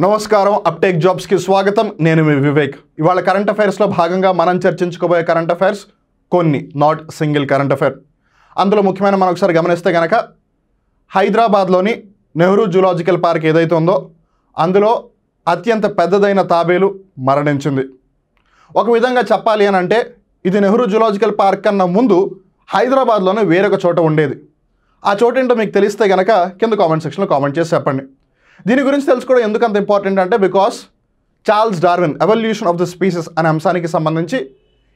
నమస్కారం uptake jobs కి స్వాగతం నేను మీ వివేక్ ఇవాళ కరెంట్ అఫైర్స్ లో భాగంగా మనం చర్చించుకోబోయే కరెంట్ అఫైర్స్ కొన్ని నాట్ సింగిల్ కరెంట్ అఫైర్ అందులో ముఖ్యమైన మనం ఒకసారి గమనిస్తే గనక హైదరాబాద్లోని నెహ్రూ జూలాజికల్ పార్క్ ఏదైతే ఉందో అందులో అత్యంత పెద్దదైన తాబేలు మరణించింది. ఒక విధంగా చెప్పాలి అని అంటే ఇది నెహ్రూ జూలాజికల్ పార్క్ కన్నా ముందు హైదరాబాద్లోనే వేరొక చోట ఉండేది. ఆ చోట ఏంటో మీకు తెలిస్తే గనక కింద కామెంట్ సెక్షన్లో కామెంట్ చేసి చెప్పండి. దీని గురించి తెలుసుకోవడం ఎందుకు అంత ఇంపార్టెంట్ అంటే because Charles Darwin evolution of the species అనే అంశానికి సంబంధించి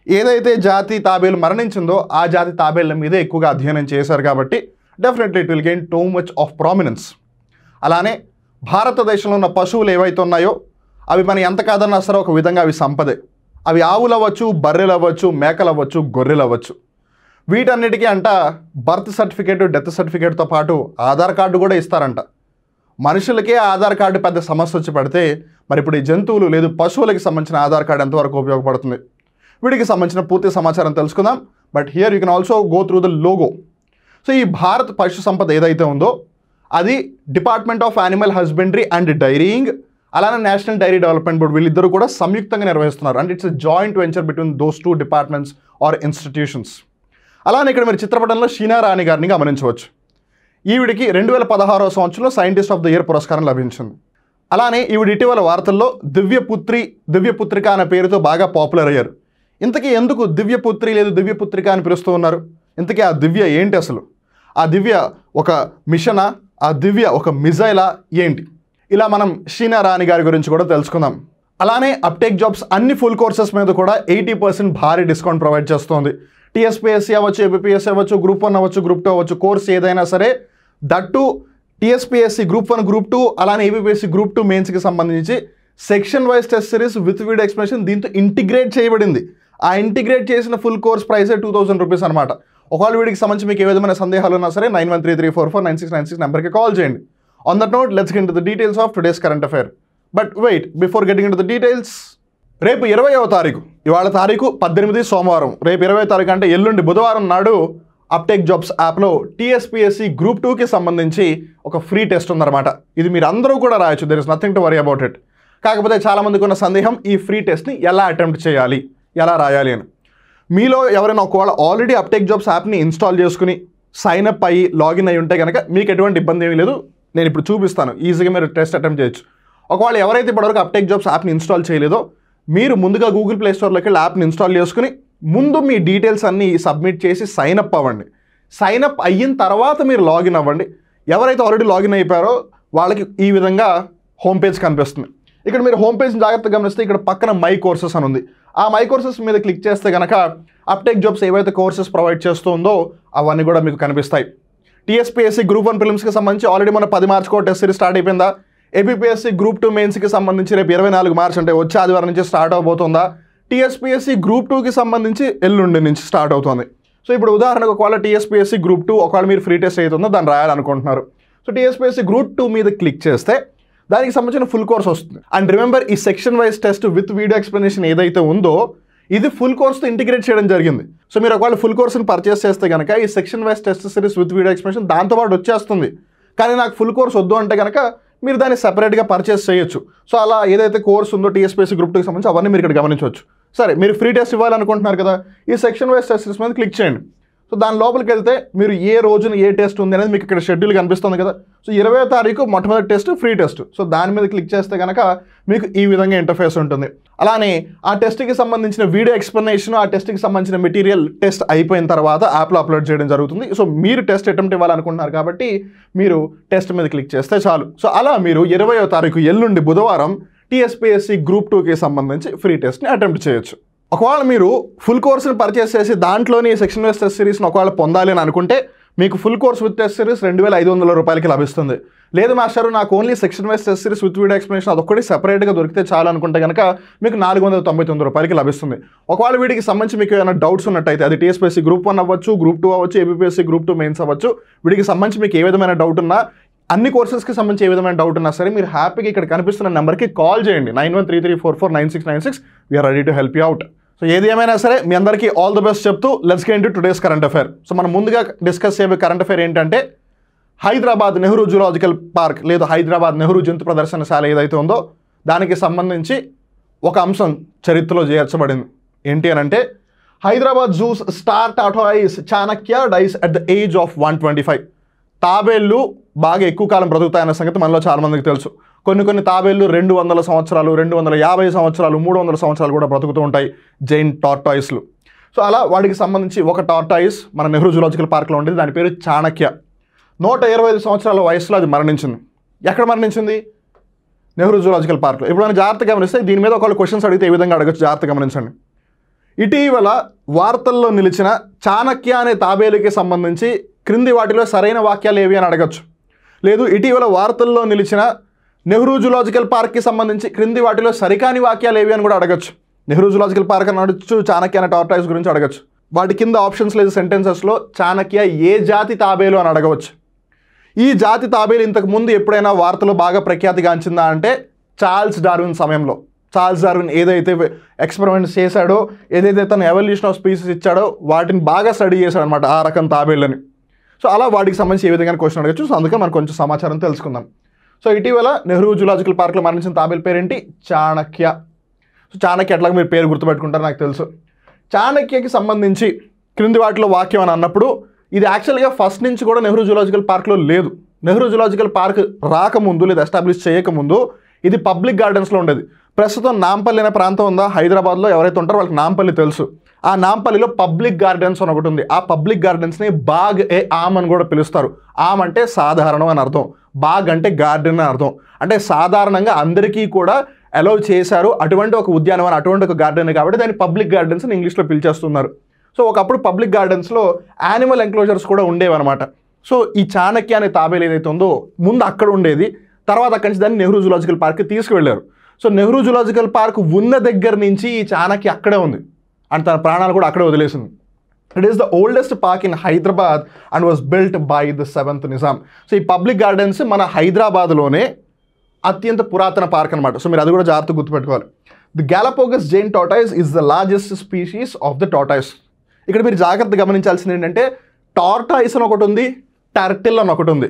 ఏదైతే జాతి తాబేలు మరణించిందో ఆ జాతి తాబేళ్ల మీదే ఎక్కువగా అధ్యయనం చేశారు కాబట్టి definitely it will gain too much of prominence. అలానే భారతదేశంలో ఉన్న పశువులు ఏవైతే ఉన్నాయో అవి మనం ఎంత కాదన్నా సరే ఒక విధంగా అవి సంపదే. అవి ఆవులు అవ్వచ్చు, బర్రెలు అవ్వచ్చు, మేకలు అవ్వచ్చు, గొర్రెలు అవ్వచ్చు. వీటన్నిటికీ అంట బర్త్ సర్టిఫికేట్, డెత్ సర్టిఫికేట్తో పాటు ఆధార్ కార్డు కూడా ఇస్తారంట. మనుషులకే ఆధార్ కార్డు పెద్ద సమస్య వచ్చి పడితే మరి ఇప్పుడు ఈ జంతువులు లేదు పశువులకి సంబంధించిన ఆధార్ కార్డు ఎంతవరకు ఉపయోగపడుతుంది? వీటికి సంబంధించిన పూర్తి సమాచారం తెలుసుకుందాం. But here you can also go through the logo. So ఈ భారత్ పశు సంపద ఏదైతే ఉందో అది department of animal husbandry and dairying అలానే నేషనల్ డైరీ డెవలప్మెంట్ బోర్డు వీళ్ళిద్దరూ కూడా సంయుక్తంగా నిర్వహిస్తున్నారు. And it's a joint venture between those two departments or institutions. అలానే ఇక్కడ మీరు చిత్రపటంలో షీనా రాణి గారిని గమనించవచ్చు. ఈవిడికి 2016వ సంవత్సరంలో సైంటిస్ట్ ఆఫ్ ద ఇయర్ పురస్కారం లభించింది. అలానే ఈవిడ ఇటీవల వార్తల్లో దివ్యపుత్రిక అనే పేరుతో బాగా పాపులర్ అయ్యారు. ఇంతకీ ఎందుకు దివ్యపుత్రి లేదు దివ్యపుత్రిక అని పిలుస్తూ ఉన్నారు? ఇంతకీ ఆ దివ్య ఏంటి అసలు? ఆ దివ్య ఒక మిషనా? ఆ దివ్య ఒక మిజైలా ఏంటి? ఇలా మనం షీనా రాణి గారి గురించి కూడా తెలుసుకుందాం. అలానే అప్టేక్ జాబ్స్ అన్ని ఫుల్ కోర్సెస్ మీద కూడా 80% భారీ డిస్కౌంట్ ప్రొవైడ్ చేస్తుంది. టీఎస్పీఎస్సీ అవ్వచ్చు, ఏపీఎస్సీ అవ్వచ్చు, గ్రూప్ 1 అవ్వచ్చు, గ్రూప్ 2 అవ్వచ్చు, కోర్స్ ఏదైనా సరే దట్టు టీఎస్పీఎస్సీ గ్రూప్ 1, గ్రూప్ 2 అలానే ఏపీఎస్సీ గ్రూప్ 2 మెయిన్స్కి సంబంధించి section wise test series with video explanation దీంతో ఇంటిగ్రేట్ చేయబడింది. ఆ ఇంటిగ్రేట్ చేసిన ఫుల్ కోర్స్ ప్రైస్ 2000 రూపీస్ అనమాట. ఒకవేళ వీడికి సంబంధించి మీకు ఏ విధమైన సందేహాలు ఉన్నా సరే 9133449696 నెంబర్కి కాల్ చేయండి. On that note let's get into the details of today's current affair. But wait before getting into the details, రేపు 20వ తారీఖు, ఇవాళ తారీఖు 18 సోమవారం, రేపు 20వ తారీఖు అంటే ఎల్లుండి బుధవారం నాడు అప్టేక్ జాబ్స్ యాప్లో టీఎస్పీఎస్సీ గ్రూప్ 2కి సంబంధించి ఒక ఫ్రీ టెస్ట్ ఉందన్నమాట. ఇది మీరు అందరూ కూడా రాయొచ్చు, there is nothing to worry about it. కాకపోతే చాలామందికి ఉన్న సందేహం ఈ ఫ్రీ టెస్ట్ని ఎలా అటెంప్ట్ చేయాలి, ఎలా రాయాలి అని. మీలో ఎవరైనా ఒకవేళ ఆల్రెడీ అప్టేక్ జాబ్స్ యాప్ని ఇన్స్టాల్ చేసుకుని సైన్ అప్ అయ్యి లాగిన్ అయ్యి ఉంటే కనుక మీకు ఎటువంటి ఇబ్బంది ఏమీ లేదు. నేను ఇప్పుడు చూపిస్తాను, ఈజీగా మీరు టెస్ట్ అటెంప్ట్ చేయొచ్చు. ఒకవేళ ఎవరైతే ఇప్పటివరకు అప్టేక్ జాబ్స్ యాప్ని ఇన్స్టాల్ చేయలేదో మీరు ముందుగా గూగుల్ ప్లే స్టోర్లోకి వెళ్ళి యాప్ని ఇన్స్టాల్ చేసుకుని ముందు మీ డీటెయిల్స్ అన్నీ సబ్మిట్ చేసి సైన్ అప్ అవ్వండి. సైన్ అప్ అయిన తర్వాత మీరు లాగిన్ అవ్వండి. ఎవరైతే ఆల్రెడీ లాగిన్ అయిపోయారో వాళ్ళకి ఈ విధంగా హోమ్ పేజ్ కనిపిస్తుంది. ఇక్కడ మీరు హోమ్ పేజ్ని జాగ్రత్తగా గమనిస్తే ఇక్కడ పక్కన మై కోర్సెస్ అని ఉంది. ఆ మై కోర్సెస్ మీద క్లిక్ చేస్తే కనుక అప్టేక్ జాబ్స్ ఏవైతే కోర్సెస్ ప్రొవైడ్ చేస్తుందో అవన్నీ కూడా మీకు కనిపిస్తాయి. టీఎస్పీఎస్సీ గ్రూప్ 1 ప్రిలిమ్స్కి సంబంధించి ఆల్రెడీ మన 10 మార్చి టెస్ట్ సిరీస్ స్టార్ట్ అయిపోయిందా? ఏపీఎస్సీ గ్రూప్ 2 మెయిన్స్కి సంబంధించి రేపు 24 మార్చి అంటే వచ్చే ఆదివారం నుంచి స్టార్ట్ అవబోతుందా? టీఎస్పీఎస్సీ గ్రూప్ 2కి సంబంధించి ఎల్లుండి నుంచి స్టార్ట్ అవుతుంది. సో ఇప్పుడు ఉదాహరణకు ఒకవేళ టీఎస్పీఎస్సీ గ్రూప్ 2 ఒకవేళ మీరు ఫ్రీ టెస్ట్ అవుతుందో దాన్ని రాయాలనుకుంటున్నారు. సో టీఎస్పీఎస్సీ గ్రూప్ 2 మీద క్లిక్ చేస్తే దానికి సంబంధించిన ఫుల్ కోర్స్ వస్తుంది. అండ్ రిమెంబర్ ఈ section wise test with video explanation ఏదైతే ఉందో ఇది ఫుల్ కోర్స్తో ఇంటిగ్రేట్ చేయడం జరిగింది. సో మీరు ఒకవేళ ఫుల్ కోర్స్ని పర్చేస్ చేస్తే కనుక ఈ section wise test series with video explanation దాంతోపాటు వచ్చేస్తుంది. కానీ నాకు ఫుల్ కోర్స్ వద్దు అంటే కనుక మీరు దాన్ని సెపరేట్గా పర్చేస్ చేయొచ్చు. సో అలా ఏదైతే కోర్స్ ఉందో టీఎస్పీఎస్సీ గ్రూప్ 2కి సంబంధించి అవన్నీ మీరు ఇక్కడ గమనించవచ్చు. సరే, మీరు ఫ్రీ టెస్ట్ ఇవ్వాలనుకుంటున్నారు కదా, ఈ సెక్షన్ వైజ్ టెస్ట్ సిరీస్ మీద క్లిక్ చేయండి. సో దాని లోపలికి వెళ్తే మీరు ఏ రోజున ఏ టెస్ట్ ఉంది అనేది మీకు ఇక్కడ షెడ్యూల్ కనిపిస్తుంది కదా. సో 20వ తారీఖు మొట్టమొదటి టెస్ట్ ఫ్రీ టెస్ట్. సో దాని మీద క్లిక్ చేస్తే కనుక మీకు ఈ విధంగా ఇంటర్ఫేస్ ఉంటుంది. అలానే ఆ టెస్ట్కి సంబంధించిన వీడియో ఎక్స్ప్లెనేషన్, ఆ టెస్ట్కి సంబంధించిన మెటీరియల్ టెస్ట్ అయిపోయిన తర్వాత యాప్లో అప్లోడ్ చేయడం జరుగుతుంది. సో మీరు టెస్ట్ అటెంప్ట్ ఇవ్వాలనుకుంటున్నారు కాబట్టి మీరు టెస్ట్ మీద క్లిక్ చేస్తే చాలు. సో అలా మీరు 20వ తారీఖు ఎల్లుండి బుధవారం టీఎస్పీఎస్సీ గ్రూప్ 2కి సంబంధించి ఫ్రీ టెస్ట్ని అటెంప్ట్ చేయొచ్చు. ఒకవేళ మీరు ఫుల్ కోర్స్ని పర్చేస్ చేసి దాంట్లోని సెక్షన్ వైజ్ టెస్ట్ సిరీస్ని ఒకవేళ పొందాలి అని అనుకుంటే మీకు full course with test series 2500 రూపాయలకి లభిస్తుంది. లేదు మాస్టర్ నాకు only section wise test series with video explanation అదొక్కటి సెపరేట్గా దొరికితే చాలు అనుకుంటే కనుక మీకు 499 రూపాయలకి లభిస్తుంది. ఒకవేళ వీటికి సంబంధించి మీకు ఏమైనా డౌట్స్ ఉన్నట్టయితే అది టీఎస్పీఎస్సీ గ్రూప్ 1 అవ్వచ్చు, గ్రూప్ 2 అవ్వచ్చు, ఏపీఎస్సీ గ్రూప్ 2 మెయిన్స్ అవ్వచ్చు, వీటికి సంబంధించి మీకు ఏ విధమైన డౌట్ ఉన్నా అన్ని కోర్సెస్కి సంబంధించి ఏ విధమైన డౌట్ ఉన్నా సరే మీరు హ్యాపీగా ఇక్కడ కనిపిస్తున్న నెంబర్కి కాల్ చేయండి. 9133449696. We are ready to help you out. So ఏది ఏమైనా సరే మీ అందరికీ ఆల్ ది బెస్ట్ చెప్తూ let's get into today's current affair. So మనం ముందుగా డిస్కస్ చేయబోయే కరెంట్ అఫైర్ ఏంటంటే హైదరాబాద్ నెహ్రూ జూలాజికల్ పార్క్ లేదా హైదరాబాద్ నెహ్రూ జంతు ప్రదర్శనశాల ఏదైతే ఉందో దానికి సంబంధించి ఒక అంశం చరిత్రలో చేర్చబడింది. ఏంటి అని అంటే, Hyderabad zoo's star tortoise Chanakya dies at the age of 125. తాబేళ్ళు బాగా ఎక్కువ కాలం బ్రతుకుతాయన్న సంగతి మనలో చాలామందికి తెలుసు. కొన్ని తాబేళ్ళు 200 సంవత్సరాలు, 250 సంవత్సరాలు, 300 సంవత్సరాలు కూడా బ్రతుకుతూ ఉంటాయి, జైన్ టార్టాయిస్లు. సో అలా వాటికి సంబంధించి ఒక టార్టాయిస్ మన నెహ్రూ జూలాజికల్ పార్క్లో ఉండేది. దాని పేరు చాణక్య. 125 సంవత్సరాల వయసులో అది మరణించింది. ఎక్కడ మరణించింది? నెహ్రూ జూలాజికల్ పార్క్లో. ఇప్పుడు మనం జాగ్రత్తగా గమనిస్తే దీని మీద ఒకళ్ళు క్వశ్చన్స్ అడిగితే ఏ విధంగా అడగచ్చు, జాగ్రత్తగా గమనించండి. ఇటీవల వార్తల్లో నిలిచిన చాణక్య అనే తాబేలుకి సంబంధించి క్రింది వాటిలో సరైన వాక్యాలు ఏవి అని అడగచ్చు. లేదు, ఇటీవల వార్తల్లో నిలిచిన నెహ్రూ జూలాజికల్ పార్క్కి సంబంధించి క్రింది వాటిలో సరికాని వాక్యాలు ఏవి అని కూడా అడగచ్చు. నెహ్రూ జూలాజికల్ పార్క్ అని అడగచ్చు, చాణక్య అనే టార్టాయిస్ గురించి అడగచ్చు. వాటి కింద ఆప్షన్స్ లేదు సెంటెన్సెస్లో చాణక్య ఏ జాతి తాబేలు అని అడగవచ్చు. ఈ జాతి తాబేలు ఇంతకు ముందు ఎప్పుడైనా వార్తలు బాగా ప్రఖ్యాతిగాంచిందా అంటే చార్ల్స్ డార్విన్ సమయంలో. చార్ల్స్ డార్విన్ ఏదైతే ఎక్స్పెరిమెంట్స్ చేశాడో, ఏదైతే తను ఎవల్యూషన్ ఆఫ్ స్పీసీస్ ఇచ్చాడో వాటిని బాగా స్టడీ చేశాడు అనమాట, ఆ రకం తాబేళ్ళని. సో అలా వాటికి సంబంధించి ఏ విధంగా క్వశ్చన్ అడగచ్చు. సో అందుకే మనం కొంచెం సమాచారం తెలుసుకుందాం. సో ఇటీవల నెహ్రూ జూలాజికల్ పార్క్లో మరణించిన తాబేలు పేరేంటి? చాణక్య. సో చాణక్య ఎట్లాగో మీరు పేరు గుర్తుపెట్టుకుంటారు నాకు తెలుసు. చాణక్యకి సంబంధించి క్రింది వాటిలో వాక్యం అని అన్నప్పుడు ఇది యాక్చువల్గా ఫస్ట్ నుంచి కూడా నెహ్రూ జూలాజికల్ పార్క్లో లేదు. నెహ్రూ జూలాజికల్ పార్క్ రాకముందు లేదా ఎస్టాబ్లిష్ చేయకముందు ఇది పబ్లిక్ గార్డెన్స్లో ఉండేది. ప్రస్తుతం నాంపల్లి అనే ప్రాంతం ఉందా హైదరాబాద్లో, ఎవరైతే ఉంటారో వాళ్ళకి నాంపల్లి తెలుసు. ఆ నాంపల్లిలో పబ్లిక్ గార్డెన్స్ అని ఒకటి ఉంది. ఆ పబ్లిక్ గార్డెన్స్ని బాగ్ ఏ ఆమ్ అని కూడా పిలుస్తారు. ఆమ్ అంటే సాధారణం అని అర్థం, బాగ్ అంటే గార్డెన్ అని అర్థం. అంటే సాధారణంగా అందరికీ కూడా అలౌ చేశారు అటువంటి ఒక ఉద్యానవనం, అటువంటి ఒక గార్డెన్ కాబట్టి దాన్ని పబ్లిక్ గార్డెన్స్ అని ఇంగ్లీష్లో పిలిచేస్తున్నారు. సో ఒకప్పుడు పబ్లిక్ గార్డెన్స్లో యానిమల్ ఎంక్లోజర్స్ కూడా ఉండేవన్నమాట. సో ఈ చాణక్య అనే తాబేలు ఏదైతే ఉందో ముందు అక్కడ ఉండేది, తర్వాత అక్కడి నుంచి దాన్ని నెహ్రూ జూలాజికల్ పార్క్కి తీసుకువెళ్ళారు. సో నెహ్రూ జూలాజికల్ పార్క్ ఉన్న దగ్గర నుంచి ఈ చాణక్య అక్కడే ఉంది అండ్ తన ప్రాణాలు కూడా అక్కడే వదిలేసింది. It is the oldest park in Hyderabad and was built by the 7th Nizam. So ఈ పబ్లిక్ గార్డెన్స్ మన హైదరాబాద్లోనే అత్యంత పురాతన పార్క్ అనమాట. సో మీరు అది కూడా జాగ్రత్తగా గుర్తుపెట్టుకోవాలి. The Galapagos giant tortoise is the largest species of the tortoise. ఇక్కడ మీరు జాగ్రత్తగా గమనించాల్సింది ఏంటంటే టార్టాయిస్ అని ఒకటి ఉంది, టర్టిల్ అని ఒకటి ఉంది.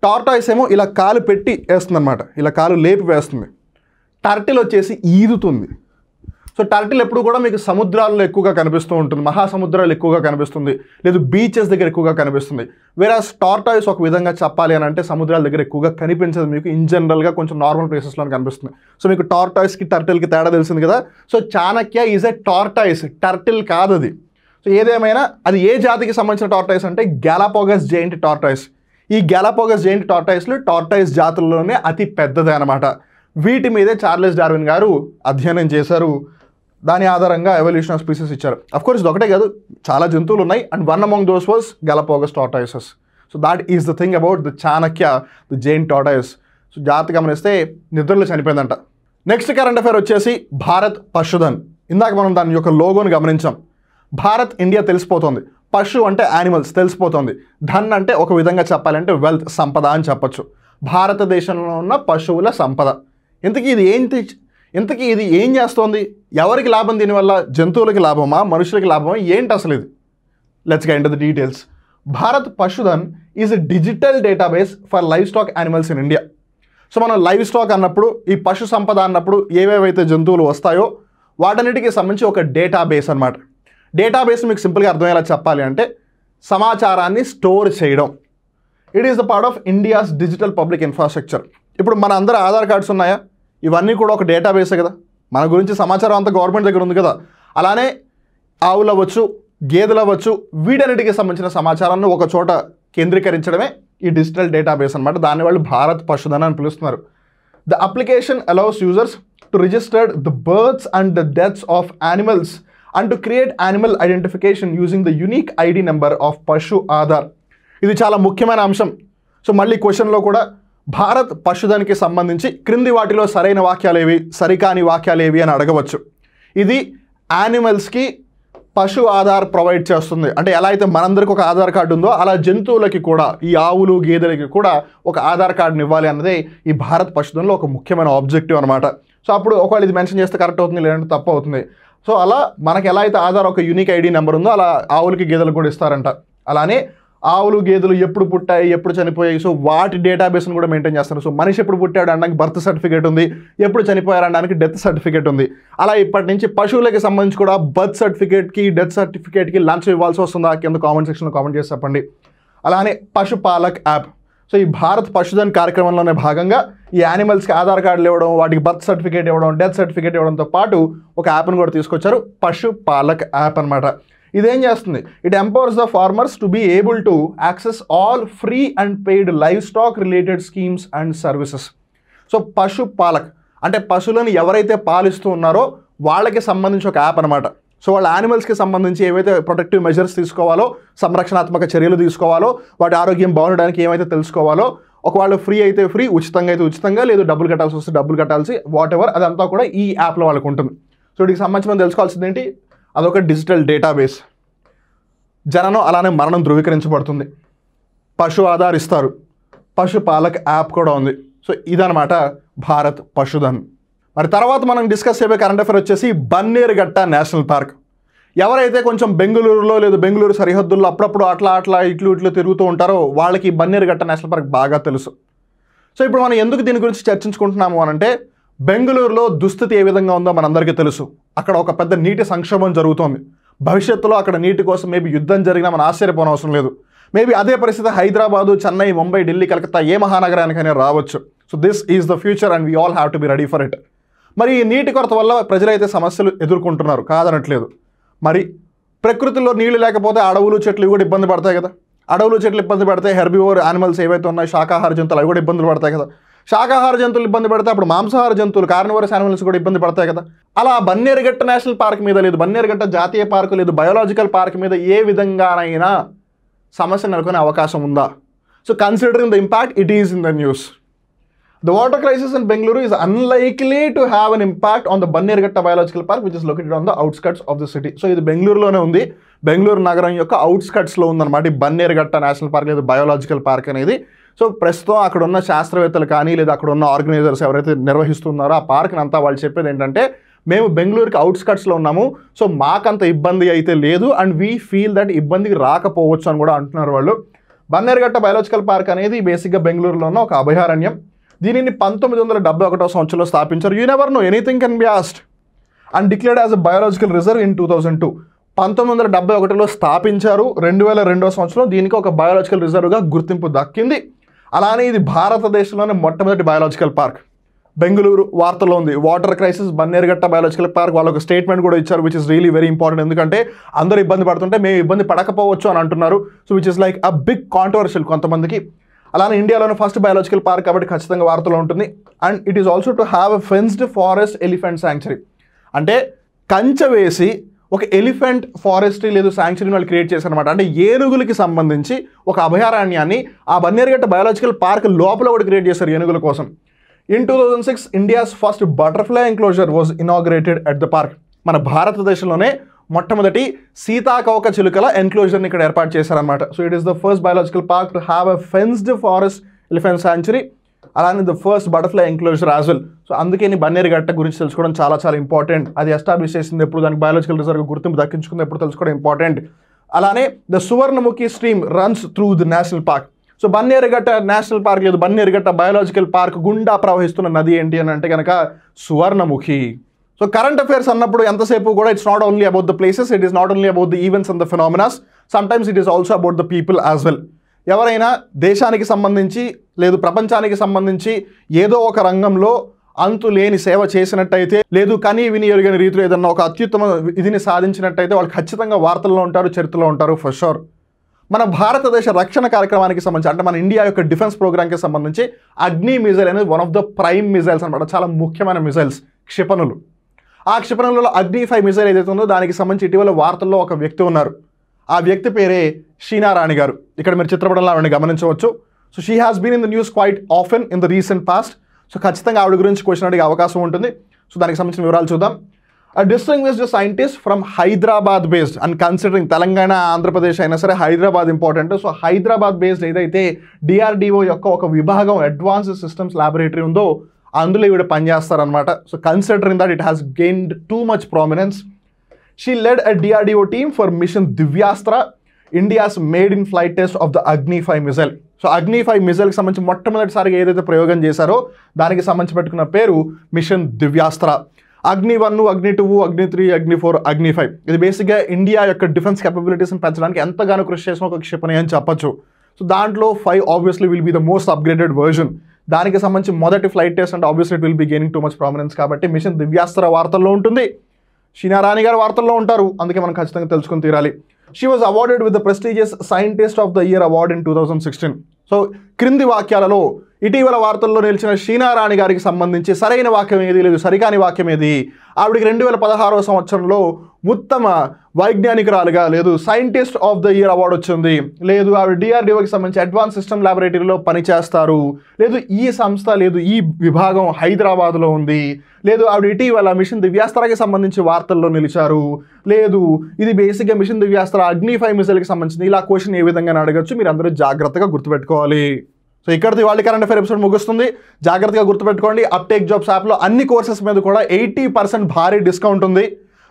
టార్టాయిస్ ఏమో ఇలా కాలు పెట్టి వేస్తుంది అనమాట, ఇలా కాలు లేపి వేస్తుంది. టర్టిల్ వచ్చేసి ఈదుతుంది. సో టర్టిల్ ఎప్పుడు కూడా మీకు సముద్రాల్లో ఎక్కువగా కనిపిస్తూ ఉంటుంది, మహాసముద్రాలు ఎక్కువగా కనిపిస్తుంది, లేదు బీచెస్ దగ్గర ఎక్కువగా కనిపిస్తుంది. వేరాస్ టార్టాయిస్ ఒక విధంగా చెప్పాలి అని అంటే సముద్రాల దగ్గర ఎక్కువగా కనిపించదు, మీకు ఇన్ జనరల్గా కొంచెం నార్మల్ ప్లేసెస్లో కనిపిస్తుంది. సో మీకు టార్టాయిస్కి టర్టిల్కి తేడా తెలిసింది కదా. So Chanakya is a tortoise, turtle కాదు అది. సో ఏదేమైనా అది ఏ జాతికి సంబంధించిన టార్టాయిస్ అంటే గ్యాలపోగస్ జైంట్ టార్టాయిస్. ఈ గ్యాలపోగస్ జైంట్ టార్టాయిస్లు టార్టాయిస్ జాతుల్లోనే అతి పెద్దదే అనమాట. వీటి మీదే చార్లెస్ డార్విన్ గారు అధ్యయనం చేశారు, దాని ఆధారంగా ఎవల్యూషన్ ఆఫ్ స్పీసీస్ ఇచ్చారు. అఫ్కోర్స్ ఇది ఒకటే కాదు, చాలా జంతువులు ఉన్నాయి and one among those was Galapagos tortoises. So that is the thing about the Chanakya the giant tortoise. So జాగ్రత్తగా గమనిస్తే నిద్రలో చనిపోయిందంట. నెక్స్ట్ కరెంట్ అఫైర్ వచ్చేసి భారత్ పశుధన్. ఇందాక మనం దాని యొక్క లోగోని గమనించాం. భారత్ ఇండియా తెలిసిపోతుంది, పశు అంటే యానిమల్స్ తెలిసిపోతుంది, ధన్ అంటే ఒక విధంగా చెప్పాలంటే వెల్త్, సంపద అని చెప్పచ్చు. భారతదేశంలో ఉన్న పశువుల సంపద. ఇంతకీ ఇది ఏం చేస్తోంది? ఎవరికి లాభం దీనివల్ల? జంతువులకి లాభమా, మనుషులకి లాభమా, ఏంటి అసలు ఇది? Let's get into the details. Bharat Pashudhan is a digital database for live stock animals in India. So మనం లైవ్ స్టాక్ అన్నప్పుడు, ఈ పశు సంపద అన్నప్పుడు ఏవేవైతే జంతువులు వస్తాయో వాటన్నిటికీ సంబంధించి ఒక డేటాబేస్ అనమాట. డేటాబేస్ మీకు సింపుల్గా అర్థమయ్యేలా చెప్పాలి అంటే సమాచారాన్ని స్టోర్ చేయడం. It is the part of India's digital public infrastructure. ఇప్పుడు మన అందరూ ఆధార్ కార్డ్స్ ఉన్నాయా? ఇవన్నీ కూడా ఒక డేటాబేసే కదా. మన గురించి సమాచారం అంతా గవర్నమెంట్ దగ్గర ఉంది కదా. అలానే ఆవులు అవ్వచ్చు, గేదెలు అవ్వచ్చు, వీటన్నిటికి సంబంధించిన సమాచారాన్ని ఒక చోట కేంద్రీకరించడమే ఈ డిజిటల్ డేటాబేస్ అనమాట. దాన్ని వాళ్ళు భారత్ పశుధన్ అని పిలుస్తున్నారు. The application allows users to register the births and the deaths of animals and to create animal identification using the unique ID number of పశు ఆధార్. ఇది చాలా ముఖ్యమైన అంశం. సో మళ్ళీ క్వశ్చన్లో కూడా భారత్ పశుధన్కి సంబంధించి క్రింది వాటిలో సరైన వాక్యాలు ఏవి, సరికాని వాక్యాలు ఏవి అని అడగవచ్చు. ఇది యానిమల్స్కి పశు ఆధార్ ప్రొవైడ్ చేస్తుంది. అంటే ఎలా అయితే మనందరికి ఒక ఆధార్ కార్డు ఉందో అలా జంతువులకి కూడా, ఈ ఆవులు గేదెలకి కూడా ఒక ఆధార్ కార్డుని ఇవ్వాలి అన్నదే ఈ భారత్ పశుధన్లో ఒక ముఖ్యమైన ఆబ్జెక్టివ్ అనమాట. సో అప్పుడు ఒకవేళ ఇది మెన్షన్ చేస్తే కరెక్ట్ అవుతుంది, లేదంటే తప్పు అవుతుంది. సో అలా మనకి ఎలా అయితే ఆధార్ ఒక యూనిక్ ఐడి నెంబర్ ఉందో అలా ఆవులకి గేదెలకు కూడా ఇస్తారంట. అలానే ఆవులు గేదెలు ఎప్పుడు పుట్టాయి, ఎప్పుడు చనిపోయాయి, సో వాటి డేటాబేస్ని కూడా మెయింటైన్ చేస్తారు. సో మనిషి ఎప్పుడు పుట్టాడు అనడానికి బర్త్ సర్టిఫికేట్ ఉంది, ఎప్పుడు చనిపోయారు అనడానికి డెత్ సర్టిఫికేట్ ఉంది. అలా ఇప్పటి నుంచి పశువులకి సంబంధించి కూడా బర్త్ సర్టిఫికేట్కి, డెత్ సర్టిఫికేట్కి లంచం ఇవ్వాల్సి వస్తుందా? కింద కామెంట్ సెక్షన్లో కామెంట్ చేసి చెప్పండి. అలానే పశుపాలక్ యాప్. సో ఈ భారత్ పశుధన్ కార్యక్రమంలోనే భాగంగా ఈ యానిమల్స్కి ఆధార్ కార్డులు ఇవ్వడం, వాటికి బర్త్ సర్టిఫికేట్ ఇవ్వడం, డెత్ సర్టిఫికేట్ ఇవ్వడంతో పాటు ఒక యాప్ను కూడా తీసుకొచ్చారు, పశుపాలక్ యాప్ అనమాట. ఇదేం చేస్తుంది? It empowers the farmers to be able to access all free and paid live stock related schemes and services. So Pashupalak అంటే పశువులను ఎవరైతే పాలిస్తూ ఉన్నారో వాళ్ళకి సంబంధించి ఒక యాప్ అనమాట. సో వాళ్ళ యానిమల్స్కి సంబంధించి ఏవైతే ప్రొటెక్టివ్ మెజర్స్ తీసుకోవాలో, సంరక్షణాత్మక చర్యలు తీసుకోవాలో, వాటి ఆరోగ్యం బాగుండడానికి ఏమైతే తెలుసుకోవాలో, ఒకవేళ ఫ్రీ అయితే ఫ్రీ, ఉచితంగా అయితే ఉచితంగా, లేదు డబ్బులు కట్టాల్సి వస్తే డబ్బులు కట్టాల్సి, వాట్ ఎవర్, అదంతా కూడా ఈ యాప్లో వాళ్ళకు ఉంటుంది. సో వీటికి సంబంధించి మనం తెలుసుకోవాల్సింది ఏంటి? అదొక డిజిటల్ డేటాబేస్. జననం అలానే మరణం ధృవీకరించబడుతుంది. పశు ఆధార్ ఇస్తారు. పశుపాలక్ యాప్ కూడా ఉంది. సో ఇదనమాట భారత్ పశుధన్. మరి తర్వాత మనం డిస్కస్ చేయబోయే కరెంట్ అఫేర్ వచ్చేసి బన్నేరుఘట్ట నేషనల్ పార్క్. ఎవరైతే కొంచెం బెంగళూరులో లేదు బెంగళూరు సరిహద్దుల్లో అప్పుడప్పుడు అట్లా ఇట్లు తిరుగుతూ ఉంటారో వాళ్ళకి బన్నేరుఘట్ట నేషనల్ పార్క్ బాగా తెలుసు. సో ఇప్పుడు మనం ఎందుకు దీని గురించి చర్చించుకుంటున్నాము అనంటే, బెంగళూరులో దుస్థితి ఏ విధంగా ఉందో మనందరికీ తెలుసు. అక్కడ ఒక పెద్ద నీటి సంక్షోభం జరుగుతోంది. భవిష్యత్తులో అక్కడ నీటి కోసం మేబీ యుద్ధం జరిగినా మనం ఆశ్చర్యపోనవసరం లేదు. మేబీ అదే పరిస్థితి హైదరాబాదు, చెన్నై, ముంబై, ఢిల్లీ, కలకత్తా ఏ మహానగరానికైనా రావచ్చు. So this is the future and we all have to be ready for it. మరి ఈ నీటి కొరత వల్ల ప్రజలైతే సమస్యలు ఎదుర్కొంటున్నారు, కాదనట్లేదు. మరి ప్రకృతిలో నీళ్లు లేకపోతే అడవులు, చెట్లు కూడా ఇబ్బంది పడతాయి కదా. అడవులు, చెట్లు ఇబ్బంది పడితే హెర్బివోర్ యానిమల్స్ ఏవైతే ఉన్నాయో, శాకాహార జంతువులు, అవి కూడా ఇబ్బందులు పడతాయి కదా. శాకాహార జంతువులు ఇబ్బంది పడితే అప్పుడు మాంసాహార జంతువులు, కార్నివరస్ యానిమల్స్ కూడా ఇబ్బంది పడతాయి కదా. అలా బన్నేరుఘట్ట నేషనల్ పార్క్ మీద లేదు, బన్నేరుఘట్ట జాతీయ పార్కు లేదు, బయోలాజికల్ పార్క్ మీద ఏ విధంగానైనా సమస్య నెలకొనే అవకాశం ఉందా? So considering the impact, it is in the news. The water crisis in Bengaluru is unlikely to have an impact on the Bannerghatta Biological Park, which is located on the outskirts of the city. So ఇది బెంగళూరులోనే ఉంది, బెంగళూరు నగరం యొక్క అవుట్స్కట్స్లో ఉందన్నమాట ఈ Bannerughatta national park లేదా biological park అనేది. So ప్రస్తుతం అక్కడ ఉన్న శాస్త్రవేత్తలు కానీ లేదా అక్కడ ఉన్న ఆర్గనైజర్స్ ఎవరైతే నిర్వహిస్తున్నారో ఆ పార్క్ని అంతా వాళ్ళు చెప్పేది ఏంటంటే, మేము బెంగళూరుకి అవుట్స్కట్స్లో ఉన్నాము, సో మాకంత ఇబ్బంది అయితే లేదు అండ్ వీ ఫీల్ దట్ ఇబ్బందికి రాకపోవచ్చు అని కూడా అంటున్నారు వాళ్ళు. బన్నేరుఘట్ట బయోలాజికల్ పార్క్ అనేది బేసిక్గా బెంగళూరులో ఉన్న ఒక అభయారణ్యం. దీనిని 1971 సంవత్సరంలో స్థాపించారు. You never know, anything can be asked. And declared as a biological reserve in 2002. 1971లో స్థాపించారు. 2002 సంవత్సరంలో దీనికి ఒక బయోలాజికల్ రిజర్వ్గా గుర్తింపు దక్కింది. అలానే ఇది భారతదేశంలోనే మొట్టమొదటి బయోలాజికల్ పార్క్. బెంగళూరు వార్తలో ఉంది, water crisis Bannerghatta biological park. వాళ్ళు ఒక స్టేట్మెంట్ కూడా ఇచ్చారు, which is really very important. ఎందుకంటే అందరూ ఇబ్బంది పడుతుంటే మేము ఇబ్బంది పడకపోవచ్చు అని అంటున్నారు. So which is like a big controversial కొంతమందికి. అలానే ఇండియాలోనే ఫస్ట్ బయోలాజికల్ పార్క్ కాబట్టి ఖచ్చితంగా వార్తలో ఉంటుంది. And it is also to have a fenced forest elephant sanctuary. అంటే కంచె వేసి ఒక ఎలిఫెంట్ ఫారెస్ట్రీ లేదు శాంక్చురీని వాళ్ళు క్రియేట్ చేశారనమాట. అంటే ఏనుగులకి సంబంధించి ఒక అభయారణ్యాన్ని ఆ బన్నేరుఘట్ట బయోలాజికల్ పార్క్ లోపల కూడా క్రియేట్ చేశారు ఏనుగుల కోసం. In 2006 India's first butterfly enclosure was inaugurated at the park. మన భారతదేశంలోనే మొట్టమొదటి సీతాకోక చిలుకల ఎన్క్లోజర్ని ఇక్కడ ఏర్పాటు చేశారనమాట. So it is the first biological park to have a fenced forest elephant sanctuary, అలానే the first butterfly enclosure as well. So అందుకే బన్నేరుఘట్ట గురించి తెలుసుకోవడం చాలా చాలా ఇంపార్టెంట్. అది ఎస్టాబ్లిష్ చేసింది ఎప్పుడు, దానికి బయోలాజికల్ రిజర్వ్ గుర్తింపు దక్కించుకుంది ఎప్పుడు తెలుసుకోవడం ఇంపార్టెంట్. అలానే the Suvarnamukhi stream runs through the national park. So Bannerghatta national park లేదు, బన్నేరుఘట్ట బయోలాజికల్ పార్క్ గుండా ప్రవహిస్తున్న నది ఏంటి అని అంటే కనుక సువర్ణముఖి. సో కరెంట్ అఫైర్స్ అన్నప్పుడు ఎంతసేపు కూడా it's not only about the places, it is not only about the events and the phenomenas, sometimes it is also about the people as well. ఎవరైనా దేశానికి సంబంధించి లేదు ప్రపంచానికి సంబంధించి ఏదో ఒక రంగంలో అంతు లేని సేవ చేసినట్టయితే, లేదు కనీ విని ఎరుగని రీతిలో ఏదన్నా ఒక అత్యుత్తమ ఇదిని సాధించినట్టయితే వాళ్ళు ఖచ్చితంగా వార్తల్లో ఉంటారు, చరిత్రలో ఉంటారు ఫర్ షూర్. మన భారతదేశ రక్షణ కార్యక్రమానికి సంబంధించి అంటే మన ఇండియా యొక్క డిఫెన్స్ ప్రోగ్రామ్కి సంబంధించి అగ్ని మిజైల్ అనేది one of the prime missiles అనమాట. చాలా ముఖ్యమైన మిజైల్స్, క్షిపణులు. ఆ క్షిపణులలో అగ్ని 5 మిజైల్ ఏదైతే ఉందో దానికి సంబంధించి ఇటీవల వార్తల్లో ఒక వ్యక్తి ఉన్నారు. ఆ వ్యక్తి పేరే షీనా రాణి గారు. ఇక్కడ మీరు చిత్రపటంలో ఆవిడని గమనించవచ్చు. So she has been in the news quite often in the recent past. So ఖచ్చితంగా ఆవిడ గురించి క్వశ్చన్ అడిగే అవకాశం ఉంటుంది. సో దానికి సంబంధించిన వివరాలు చూద్దాం. A distinguished scientist from Hyderabad based, and considering Telangana, Andhra Pradesh అయినా సరే Hyderabad important. So Hyderabad based ఏదైతే డిఆర్డిఓ యొక్క ఒక విభాగం అడ్వాన్స్డ్ సిస్టమ్స్ ల్యాబొరేటరీ ఉందో అందులో ఈవిడ పనిచేస్తారనమాట. So considering that it has gained too much prominence, she led a DRDO team for mission Divyastra. India's made in flight test of the Agni five missile. So Agni five మిసైల్కి సంబంధించి మొట్టమొదటిసారిగా ఏదైతే ప్రయోగం చేశారో దానికి సంబంధించి పెట్టుకున్న పేరు మిషన్ దివ్యాస్త్ర. అగ్ని-1, అగ్ని-2, అగ్ని-3, అగ్ని-4, అగ్ని-5 ఇది బేసిక్గా ఇండియా యొక్క డిఫెన్స్ కేపబిలిటీస్ని పెంచడానికి ఎంతగానో కృషి చేసిన ఒక క్షిపణి అని చెప్పొచ్చు. సో దాంట్లో 5 obviously will be the most upgraded version. దానికి సంబంధించి మొదటి ఫ్లైట్ టెస్ట్ అంటే obviously it will be gaining two much prominence. కాబట్టి మిషన్ దివ్యాస్త్ర వార్తల్లో ఉంటుంది, షీనా రాణి గారు వార్తల్లో ఉంటారు, అందుకే మనం ఖచ్చితంగా తెలుసుకుని తీరాలి. She was awarded with the prestigious scientist of the year award in 2016. So క్రింది వాక్యాలలో ఇటీవల వార్తల్లో నిలిచిన షీనా రాణి గారికి సంబంధించి సరైన వాక్యం ఏది లేదు, సరికాని వాక్యం ఏది? ఆవిడికి 2016వ సంవత్సరంలో ఉత్తమ వైజ్ఞానికురాలుగా లేదు scientist of the year award వచ్చింది, లేదు ఆవిడ డిఆర్డిఓకి సంబంధించి అడ్వాన్స్ సిస్టమ్ ల్యాబొరేటరీలో పనిచేస్తారు, లేదు ఈ సంస్థ లేదు ఈ విభాగం హైదరాబాద్లో ఉంది, లేదు ఆవిడ ఇటీవల మిషన్ దివ్యాస్త్రకి సంబంధించి వార్తల్లో నిలిచారు, లేదు ఇది బేసిక్గా మిషన్ దివ్యాస్త్ర అగ్ని-5 మిసైల్కి సంబంధించింది. ఇలా క్వశ్చన్ ఏ విధంగా అడగచ్చు, మీరు అందరూ జాగ్రత్తగా గుర్తుపెట్టుకోవాలి. సో ఇక్కడిది వాళ్ళ కరెంట్ అఫైర్ ఎపిసోడ్ ముగుస్తుంది. జాగ్రత్తగా గుర్తుపెట్టుకోండి, అప్టేక్ జాబ్స్ యాప్లో అన్ని కోర్సెస్ మీద కూడా 80% భారీ డిస్కౌంట్ ఉంది.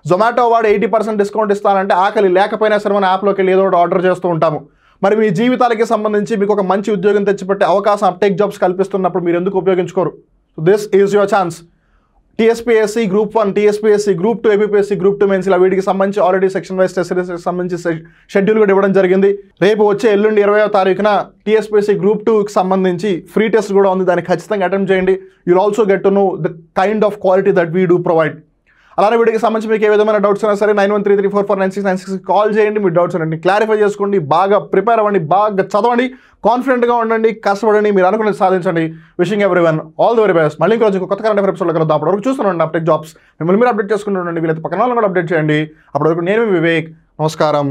జొమాటో వాడు 80% డిస్కౌంట్ ఇస్తానంటే ఆకలి లేకపోయినా సరే మన యాప్లోకి వెళ్ళి ఏదో ఒకటి ఆర్డర్ చేస్తూ ఉంటాము. మరి మీ జీవితాలకి సంబంధించి మీకు ఒక మంచి ఉద్యోగం తెచ్చిపెట్టే అవకాశం అప్టేక్ జాబ్స్ కల్పిస్తున్నప్పుడు మీరు ఎందుకు ఉపయోగించుకోరు? This is your chance. TSPSC group 1, TSPSC group 2, APSC group 2 mains ఇలా వీటికి సంబంధించి ఆల్రెడీ సెక్షన్ వైజ్ టెస్ట్ సిరీస్కి సంబంధించి షెడ్యూల్ కూడా ఇవ్వడం జరిగింది. రేపు వచ్చే ఎల్లుండి 20వ తారీఖున టీఎస్పీఎస్సీ గ్రూప్ 2కి సంబంధించి ఫ్రీ టెస్ట్ కూడా ఉంది, దాన్ని ఖచ్చితంగా అటెంప్ట్ చేయండి. You'll also get to know the kind of quality that we do provide. అలానే వీటికి సంబంధించి మీకు ఏ విధమైన డౌట్స్ అయినా సరే 9133449696 కాల్ చేయండి. మీ డౌట్స్ అన్ని క్లారిఫై చేసుకోండి, బాగా ప్రిపేర్ అవ్వండి, బాగా చదవండి, కాన్ఫిడెంట్గా ఉండండి, కష్టపడండి, మీరు అనుకున్నది సాధించండి. Wishing everyone all the very best. మళ్ళీ ఇంకొంచెం కొత్త కరెంట్ అఫైర్ ఎపిసోడ్లో కలుద్దాం. అప్పటి వరకు చూస్తున్నాండి అప్డేట్ జాబ్స్, మిమ్మల్ని మీరు అప్డేట్ చేసుకుంటూ ఉండండి, వీళ్ళైతే పక్కన వాళ్ళని కూడా అప్డేట్ చేయండి. అప్పటి వరకు నేను వివేక్, నమస్కారం.